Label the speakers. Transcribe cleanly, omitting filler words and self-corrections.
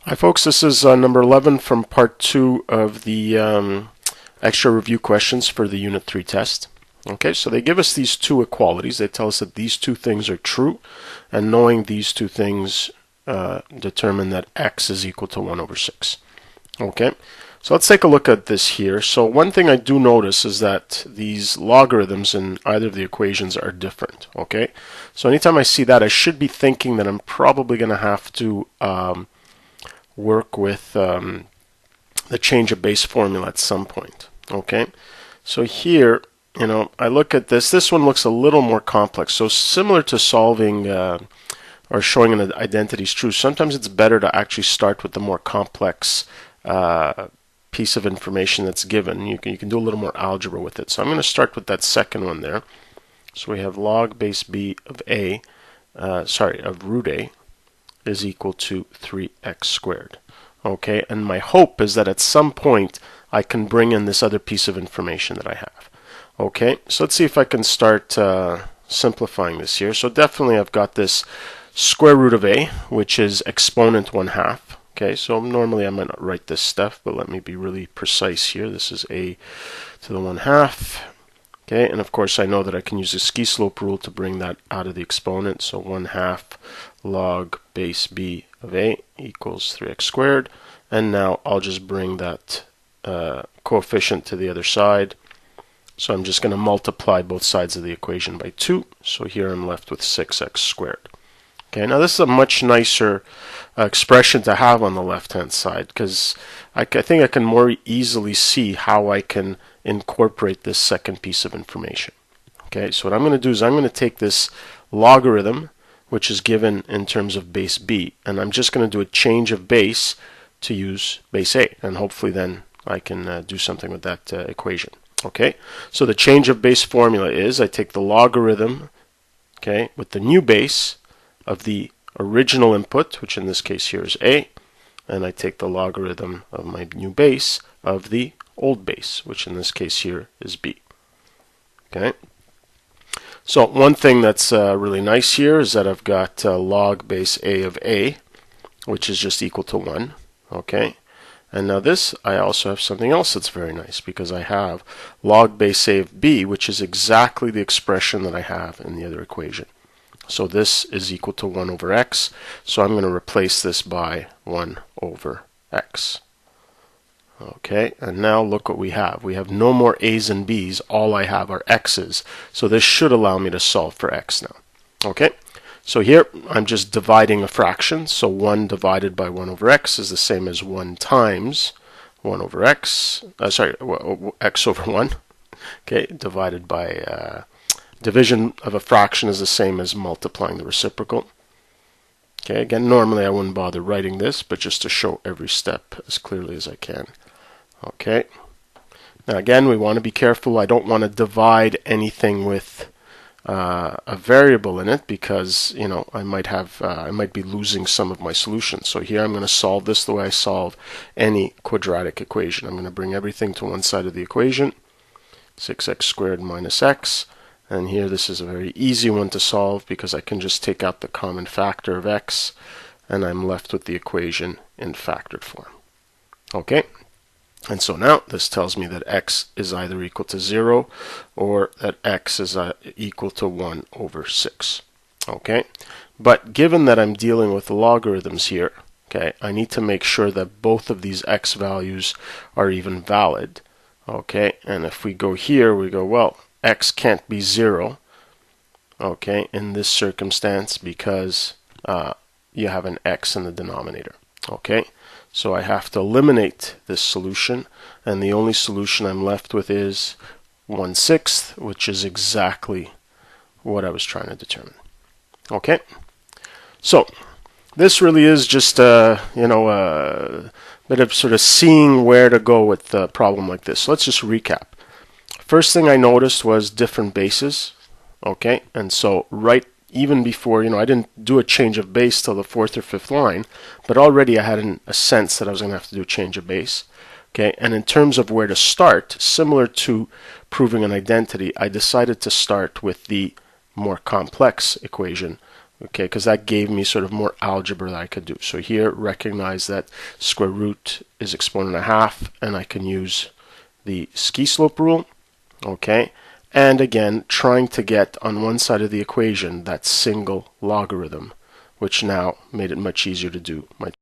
Speaker 1: Hi folks, this is number 11 from part 2 of the extra review questions for the Unit 3 test. Okay, so they give us these two equalities. They tell us that these two things are true, and knowing these two things determine that x is equal to 1 over 6. Okay, so let's take a look at this here. So one thing I do notice is that these logarithms in either of the equations are different. Okay, so anytime I see that, I should be thinking that I'm probably going to have to work with the change of base formula at some point. Okay, so here, I look at this. This one looks a little more complex. So similar to solving or showing an identity is true, sometimes it's better to actually start with the more complex piece of information that's given. You can do a little more algebra with it. So I'm going to start with that second one there. So we have log base b of a, of root a, is equal to 3x squared. Okay, and my hope is that at some point I can bring in this other piece of information that I have. Okay, so let's see if I can start simplifying this here. So definitely I've got this square root of a, which is exponent 1/2. Okay, so normally I might not write this stuff, but let me be really precise here. This is a to the 1/2. Okay, and of course I know that I can use the ski-slope rule to bring that out of the exponent. So 1/2 log base b of a equals 3x squared. And now I'll just bring that coefficient to the other side. So I'm just going to multiply both sides of the equation by 2. So here I'm left with 6x squared. Okay, now this is a much nicer expression to have on the left-hand side, because I think I can more easily see how I can incorporate this second piece of information. Okay, so what I'm going to do is I'm going to take this logarithm, which is given in terms of base b, and I'm just going to do a change of base to use base a, and hopefully then I can do something with that equation. Okay, so the change of base formula is I take the logarithm, okay, with the new base of the original input, which in this case here is a, and I take the logarithm of my new base of the old base, which in this case here is b. Okay. So one thing that's really nice here is that I've got log base a of a, which is just equal to 1. Okay. And now this, I also have something else that's very nice, because I have log base a of b, which is exactly the expression that I have in the other equation. So this is equal to 1 over x. So I'm going to replace this by 1 over x. Okay, and now look what we have. We have no more a's and b's. All I have are x's. So this should allow me to solve for x now. Okay, so here I'm just dividing a fraction. So 1 divided by 1 over x is the same as 1 times 1 over x. X over 1. Okay, divided by division of a fraction is the same as multiplying the reciprocal. Okay, again, normally I wouldn't bother writing this, but just to show every step as clearly as I can. Okay, now again, we want to be careful. I don't want to divide anything with a variable in it, because I might be losing some of my solutions. So here I'm going to solve this the way I solve any quadratic equation. I'm going to bring everything to one side of the equation, 6x squared minus x. And here this is a very easy one to solve, because I can just take out the common factor of x, and I'm left with the equation in factored form. Okay, and so now this tells me that x is either equal to 0 or that x is equal to 1 over 6. Okay, but given that I'm dealing with logarithms here, okay, I need to make sure that both of these x values are even valid. Okay, and if we go here, we go, well, x can't be 0, okay, in this circumstance, because you have an x in the denominator. Okay, so I have to eliminate this solution, and the only solution I'm left with is 1/6, which is exactly what I was trying to determine. Okay, so this really is just a bit of sort of seeing where to go with a problem like this. So let's just recap. First thing I noticed was different bases. Okay, and so even before, I didn't do a change of base till the 4th or 5th line, but already I had a sense that I was going to have to do a change of base. Okay, and in terms of where to start, similar to proving an identity, I decided to start with the more complex equation, okay, because that gave me sort of more algebra that I could do. So here, recognize that square root is exponent of half, and I can use the ski slope rule, okay? And again, trying to get on one side of the equation that single logarithm, which now made it much easier to do my